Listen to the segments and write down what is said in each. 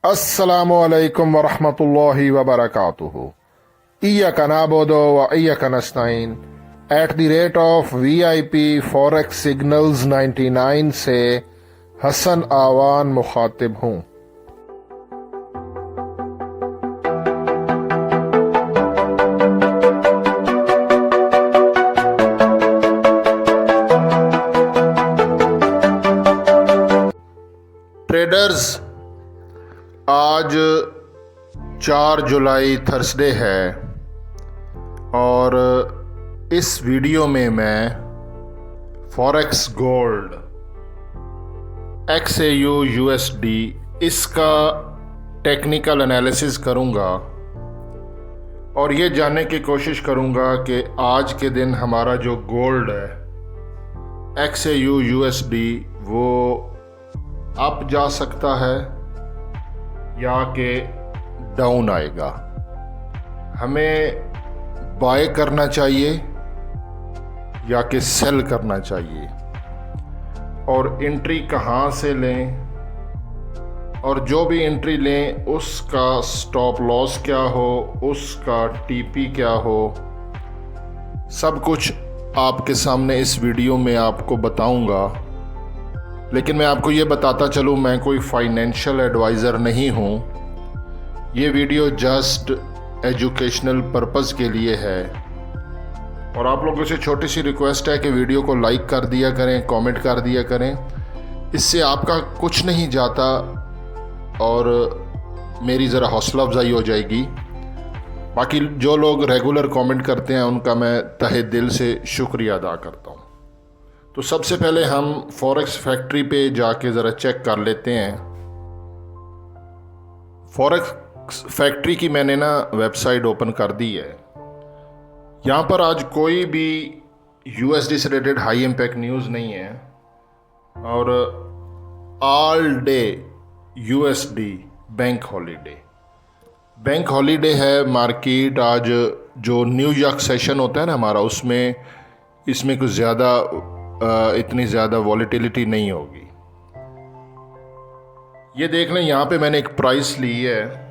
अस्सलामु अलैकुम वरहमतुल्लाहि वबरकातुहू। इय्याका नअबुदु व इय्याका नस्तईन @ VIP फॉरेक्स सिग्नल्स 99 से हसन आवान मुखातिब हूँ। ट्रेडर्स, आज 4 जुलाई थर्सडे है और इस वीडियो में मैं फॉरेक्स गोल्ड XAU USD इसका टेक्निकल एनालिसिस करूंगा और ये जानने की कोशिश करूंगा कि आज के दिन हमारा जो गोल्ड है XAU USD वो अप जा सकता है या कि डाउन आएगा। हमें बाय करना चाहिए या कि सेल करना चाहिए और एंट्री कहाँ से लें और जो भी एंट्री लें उसका स्टॉप लॉस क्या हो, उसका टीपी क्या हो, सब कुछ आपके सामने इस वीडियो में आपको बताऊंगा। लेकिन मैं आपको ये बताता चलूँ, मैं कोई फाइनेंशियल एडवाइज़र नहीं हूँ। ये वीडियो जस्ट एजुकेशनल पर्पज़ के लिए है और आप लोगों से छोटी सी रिक्वेस्ट है कि वीडियो को लाइक कर दिया करें, कमेंट कर दिया करें। इससे आपका कुछ नहीं जाता और मेरी ज़रा हौसला अफजाई हो जाएगी। बाकी जो लोग रेगुलर कमेंट करते हैं उनका मैं तहे दिल से शुक्रिया अदा करता हूँ। तो सबसे पहले हम फॉरेक्स फैक्ट्री पे जाके ज़रा चेक कर लेते हैं। फॉरेक्स फैक्ट्री की मैंने ना वेबसाइट ओपन कर दी है। यहाँ पर आज कोई भी USD से रिलेटेड हाई इम्पैक्ट न्यूज़ नहीं है और all day USD bank holiday है। मार्केट आज जो न्यूयॉर्क सेशन होता है ना हमारा, उसमें इसमें कुछ ज़्यादा इतनी ज़्यादा वॉलेटिलिटी नहीं होगी। ये देख लें, यहाँ पे मैंने एक प्राइस ली है।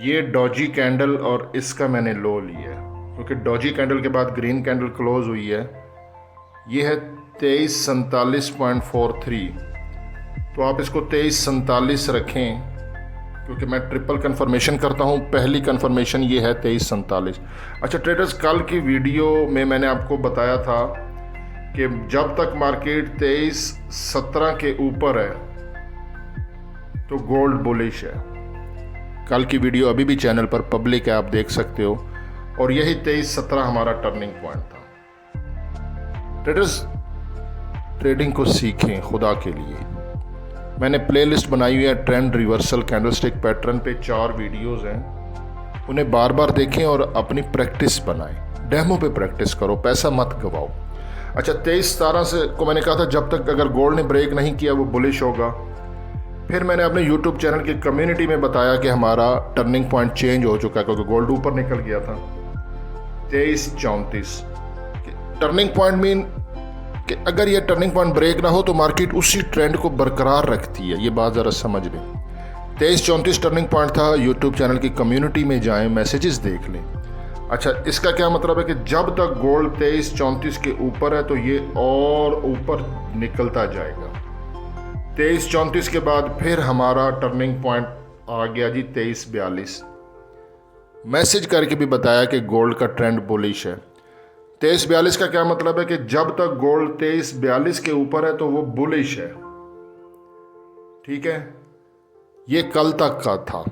ये डॉजी कैंडल और इसका मैंने लो लिया है क्योंकि डॉजी कैंडल के बाद ग्रीन कैंडल क्लोज हुई है। ये है 2347.43, तो आप इसको 2347 रखें क्योंकि मैं ट्रिपल कंफर्मेशन करता हूँ। पहली कंफर्मेशन ये है 2347। अच्छा ट्रेडर्स, कल की वीडियो में मैंने आपको बताया था कि जब तक मार्केट 2317 के ऊपर है तो गोल्ड बुलिश है। कल की वीडियो अभी भी चैनल पर पब्लिक है, आप देख सकते हो। और यही 2317 हमारा टर्निंग पॉइंट था। ट्रेडर्स, ट्रेडिंग को सीखें खुदा के लिए। मैंने प्लेलिस्ट बनाई हुई है ट्रेंड रिवर्सल कैंडलस्टिक पैटर्न पे, 4 वीडियोस हैं। उन्हें बार बार देखें और अपनी प्रैक्टिस बनाएं। डेमो पे प्रैक्टिस करो, पैसा मत गवाओ। अच्छा 2317 से को मैंने कहा था जब तक अगर गोल्ड ने ब्रेक नहीं किया वो बुलिश होगा। फिर मैंने अपने यूट्यूब चैनल की कम्युनिटी में बताया कि हमारा टर्निंग पॉइंट चेंज हो चुका है क्योंकि गोल्ड ऊपर निकल गया था। 2334 टर्निंग पॉइंट मीन कि अगर ये टर्निंग पॉइंट ब्रेक ना हो तो मार्केट उसी ट्रेंड को बरकरार रखती है। ये बात ज़रा समझ लें। 2334 टर्निंग पॉइंट था। यूट्यूब चैनल की कम्युनिटी में जाएं, मैसेजेस देख लें। अच्छा, इसका क्या मतलब है कि जब तक गोल्ड 2334 के ऊपर है तो ये और ऊपर निकलता जाएगा। 2334 के बाद फिर हमारा टर्निंग पॉइंट आ गया जी 2342। मैसेज करके भी बताया कि गोल्ड का ट्रेंड बुलिश है। 2342 का क्या मतलब है कि जब तक गोल्ड 2342 के ऊपर है तो वो बुलिश है। ठीक है, ये कल तक का था।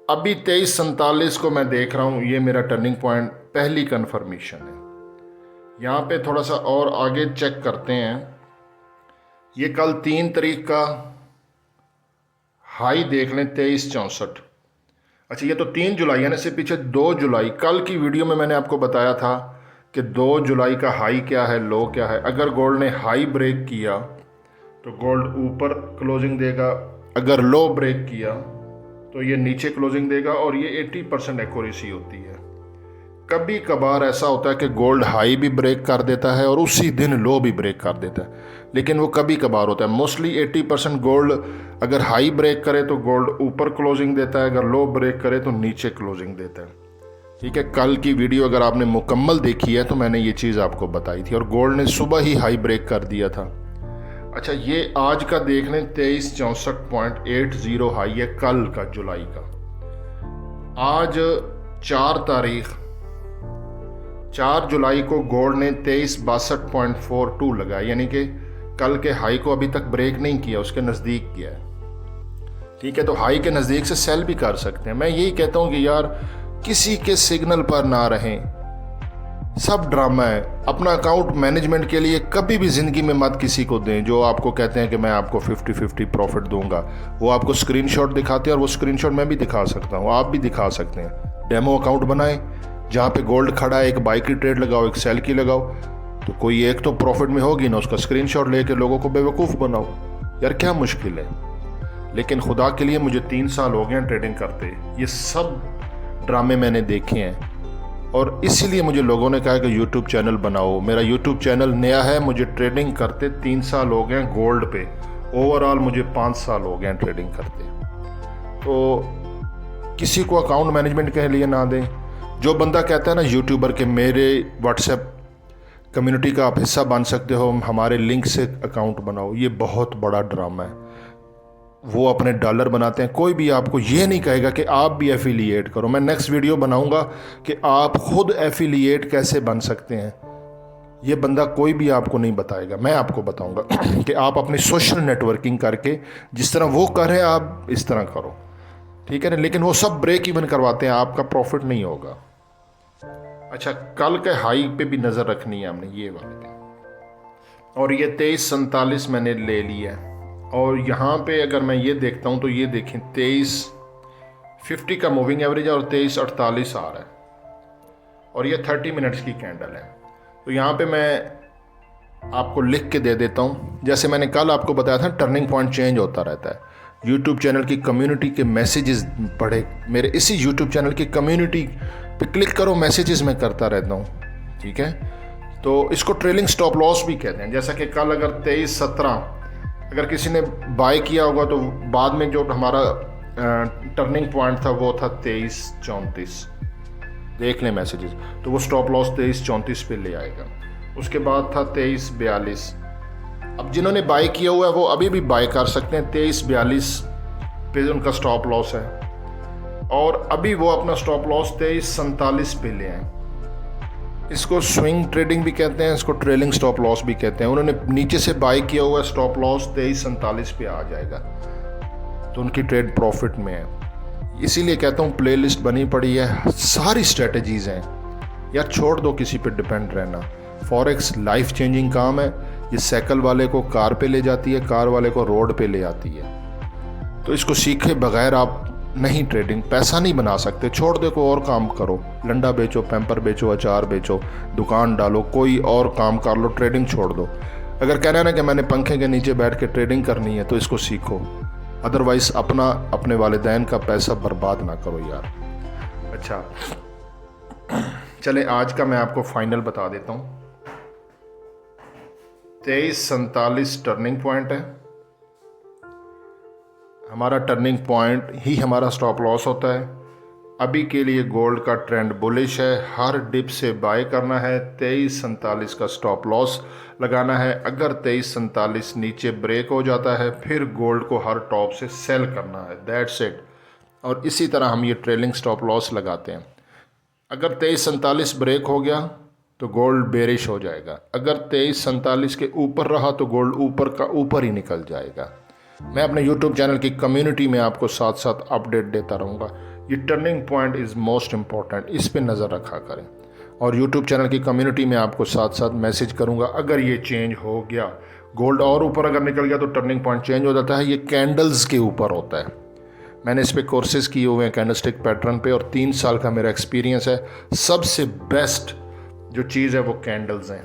अभी 2347 को मैं देख रहा हूं, ये मेरा टर्निंग पॉइंट पहली कंफर्मेशन है। यहां पे थोड़ा सा और आगे चेक करते हैं। ये कल 3 तारीख का हाई देख लें 2364। अच्छा, ये तो 3 जुलाई है ना, इससे पीछे 2 जुलाई। कल की वीडियो में मैंने आपको बताया था कि 2 जुलाई का हाई क्या है, लो क्या है। अगर गोल्ड ने हाई ब्रेक किया तो गोल्ड ऊपर क्लोजिंग देगा, अगर लो ब्रेक किया तो ये नीचे क्लोजिंग देगा और ये 80% एक्यूरेसी होती है। कभी कभार ऐसा होता है कि गोल्ड हाई भी ब्रेक कर देता है और उसी दिन लो भी ब्रेक कर देता है, लेकिन वो कभी कभार होता है। मोस्टली 80% गोल्ड अगर हाई ब्रेक करे तो गोल्ड ऊपर क्लोजिंग देता है, अगर लो ब्रेक करे तो नीचे क्लोजिंग देता है। ठीक है, कल की वीडियो अगर आपने मुकम्मल देखी है तो मैंने ये चीज़ आपको बताई थी, और गोल्ड ने सुबह ही हाई ब्रेक कर दिया था। अच्छा, ये आज का देख लें, 2364.80 हाई है कल का, जुलाई का। आज 4 जुलाई को गोल्ड ने 2362.42 लगाया, यानी कि कल के हाई को अभी तक ब्रेक नहीं किया, उसके नज़दीक किया है। ठीक है, तो हाई के नज़दीक से सेल भी कर सकते हैं। मैं यही कहता हूँ कि यार किसी के सिग्नल पर ना रहें, सब ड्रामा है। अपना अकाउंट मैनेजमेंट के लिए कभी भी ज़िंदगी में मत किसी को दें जो आपको कहते हैं कि मैं आपको 50-50 प्रॉफिट दूंगा। वो आपको स्क्रीनशॉट दिखाते हैं, और वो स्क्रीनशॉट मैं भी दिखा सकता हूँ, आप भी दिखा सकते हैं। डेमो अकाउंट बनाएं जहाँ पे गोल्ड खड़ा है, एक बाई की ट्रेड लगाओ, एक सेल की लगाओ, तो कोई एक तो प्रॉफिट में होगी ना, उसका स्क्रीनशॉट लेके लोगों को बेवकूफ़ बनाओ। यार क्या मुश्किल है। लेकिन खुदा के लिए मुझे 3 साल हो गए ट्रेडिंग करते, ये सब ड्रामे मैंने देखे हैं, और इसीलिए मुझे लोगों ने कहा कि यूट्यूब चैनल बनाओ। मेरा यूट्यूब चैनल नया है, मुझे ट्रेडिंग करते 3 साल हो गए गोल्ड पे, ओवरऑल मुझे 5 साल हो गए ट्रेडिंग करते। तो किसी को अकाउंट मैनेजमेंट के लिए ना दें। जो बंदा कहता है ना यूट्यूबर के मेरे व्हाट्सएप कम्युनिटी का आप हिस्सा बन सकते हो, हमारे लिंक से अकाउंट बनाओ, ये बहुत बड़ा ड्रामा है। वो अपने डॉलर बनाते हैं। कोई भी आपको ये नहीं कहेगा कि आप भी एफिलिएट करो। मैं नेक्स्ट वीडियो बनाऊंगा कि आप खुद एफिलिएट कैसे बन सकते हैं। ये बंदा कोई भी आपको नहीं बताएगा, मैं आपको बताऊंगा कि आप अपनी सोशल नेटवर्किंग करके जिस तरह वो कर रहे हैं आप इस तरह करो। ठीक है ना, लेकिन वो सब ब्रेक इवन करवाते हैं, आपका प्रॉफिट नहीं होगा। अच्छा, कल के हाई पे भी नज़र रखनी है हमने, ये वाले पे, और ये 2347 मैंने ले लिया है। और यहाँ पे अगर मैं ये देखता हूँ तो ये देखें 2350 का मूविंग एवरेज है और 2348 आ रहा है, और ये 30 मिनट्स की कैंडल है। तो यहाँ पे मैं आपको लिख के दे देता हूँ। जैसे मैंने कल आपको बताया था, टर्निंग पॉइंट चेंज होता रहता है। यूट्यूब चैनल की कम्युनिटी के मैसेजेस पढ़े, मेरे इसी यूट्यूब चैनल की कम्युनिटी पे क्लिक करो, मैसेजेस मैं करता रहता हूँ। ठीक है, तो इसको ट्रेलिंग स्टॉप लॉस भी कहते हैं। जैसा कि कल अगर 2317 अगर किसी ने बाय किया होगा तो बाद में जो हमारा टर्निंग पॉइंट था वो था 2334, देख लें मैसेजेस, तो वो स्टॉप लॉस 2334 पे ले आएगा। उसके बाद था 2342। अब जिन्होंने बाय किया हुआ है वो अभी भी बाय कर सकते हैं, 2342 पे उनका स्टॉप लॉस है, और अभी वो अपना स्टॉप लॉस 2347 पे ले आए। इसको स्विंग ट्रेडिंग भी कहते हैं, इसको ट्रेलिंग स्टॉप लॉस भी कहते हैं। उन्होंने नीचे से बाय किया हुआ स्टॉप लॉस 2347 पे आ जाएगा, तो उनकी ट्रेड प्रॉफिट में है। इसीलिए कहता हूँ प्लेलिस्ट बनी पड़ी है, सारी स्ट्रेटजीज हैं यार, छोड़ दो किसी पे डिपेंड रहना। फॉरेक्स लाइफ चेंजिंग काम है, ये साइकिल वाले को कार पे ले जाती है, कार वाले को रोड पे ले आती है। तो इसको सीखे बगैर आप नहीं ट्रेडिंग, पैसा नहीं बना सकते। छोड़ दे, कोई और काम करो, लंडा बेचो, पैम्पर बेचो, अचार बेचो, दुकान डालो, कोई और काम कर लो, ट्रेडिंग छोड़ दो। अगर कहना है ना कि मैंने पंखे के नीचे बैठ के ट्रेडिंग करनी है तो इसको सीखो, अदरवाइज अपने वालिदैन का पैसा बर्बाद ना करो यार। अच्छा चले, आज का मैं आपको फाइनल बता देता हूँ। 2347 टर्निंग पॉइंट है हमारा, टर्निंग पॉइंट ही हमारा स्टॉप लॉस होता है। अभी के लिए गोल्ड का ट्रेंड बुलिश है, हर डिप से बाय करना है, 2347 का स्टॉप लॉस लगाना है। अगर 2347 नीचे ब्रेक हो जाता है फिर गोल्ड को हर टॉप से सेल करना है, दैट्स इट। और इसी तरह हम ये ट्रेलिंग स्टॉप लॉस लगाते हैं। अगर 2347 ब्रेक हो गया तो गोल्ड बेरिश हो जाएगा, अगर 2347 के ऊपर रहा तो गोल्ड ऊपर का ऊपर ही निकल जाएगा। मैं अपने YouTube चैनल की कम्युनिटी में आपको साथ साथ अपडेट देता रहूँगा। ये turning point is most important, इस पे नज़र रखा करें। और YouTube चैनल की कम्युनिटी में आपको साथ साथ मैसेज करूँगा अगर ये चेंज हो गया, गोल्ड और ऊपर अगर निकल गया तो टर्निंग पॉइंट चेंज हो जाता है। ये कैंडल्स के ऊपर होता है, मैंने इस पर कोर्सेज़ किए हुए हैं कैंडलस्टिक पैटर्न पे, और 3 साल का मेरा एक्सपीरियंस है। सबसे बेस्ट जो चीज़ है वो कैंडल्स हैं,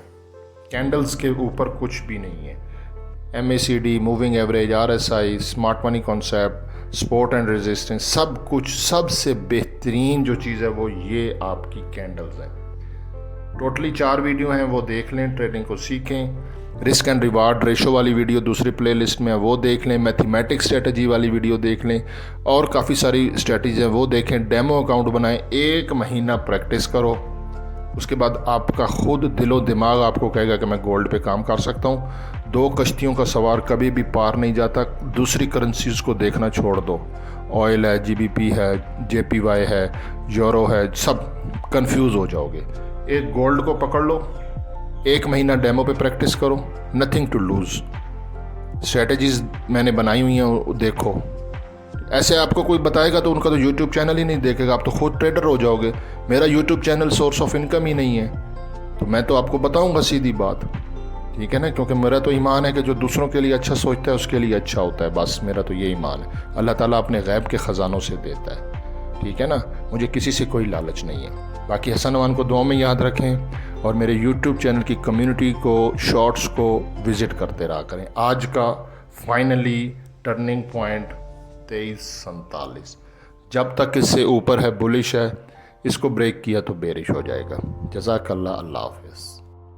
कैंडल्स के ऊपर कुछ भी नहीं है। MACD, moving average, RSI, smart money concept, support and resistance, सब कुछ, सबसे बेहतरीन जो चीज़ है वो ये आपकी कैंडल्स हैं। टोटली 4 वीडियो हैं, वो देख लें, ट्रेडिंग को सीखें। रिस्क एंड रिवार्ड रेशो वाली वीडियो दूसरी प्लेलिस्ट में है, वो देख लें। मैथमेटिक्स स्ट्रेटजी वाली वीडियो देख लें और काफ़ी सारी स्ट्रेटजी हैं वो देखें। डेमो अकाउंट बनाएं, 1 महीना प्रैक्टिस करो, उसके बाद आपका खुद दिलो दिमाग आपको कहेगा कि मैं गोल्ड पे काम कर सकता हूँ। 2 कश्तियों का सवार कभी भी पार नहीं जाता। दूसरी करेंसीज़ को देखना छोड़ दो, ऑयल है, GBP है, JPY है, यूरो है, सब कंफ्यूज हो जाओगे। एक गोल्ड को पकड़ लो, 1 महीना डेमो पे प्रैक्टिस करो, नथिंग टू लूज़। स्ट्रेटजीज़ मैंने बनाई हुई हैं, देखो। ऐसे आपको कोई बताएगा तो उनका तो यूट्यूब चैनल ही नहीं देखेगा, आप तो खुद ट्रेडर हो जाओगे। मेरा YouTube channel source of income ही नहीं है, तो मैं तो आपको बताऊंगा सीधी बात, ठीक है ना, क्योंकि मेरा तो ईमान है कि जो दूसरों के लिए अच्छा सोचता है उसके लिए अच्छा होता है। बस मेरा तो ये ईमान है। अल्लाह ताला अपने गैब के ख़जानों से देता है, ठीक है ना। मुझे किसी से कोई लालच नहीं है। बाकी हसन अमान को दुआ में याद रखें और मेरे यूट्यूब चैनल की कम्युनिटी को, शॉर्ट्स को विज़िट करते रहा करें। आज का फाइनली टर्निंग पॉइंट 2347, जब तक इससे ऊपर है बुलिश है, इसको ब्रेक किया तो बेरिश हो जाएगा। जज़ाकल्लाह, अल्लाह हाफ़िज़।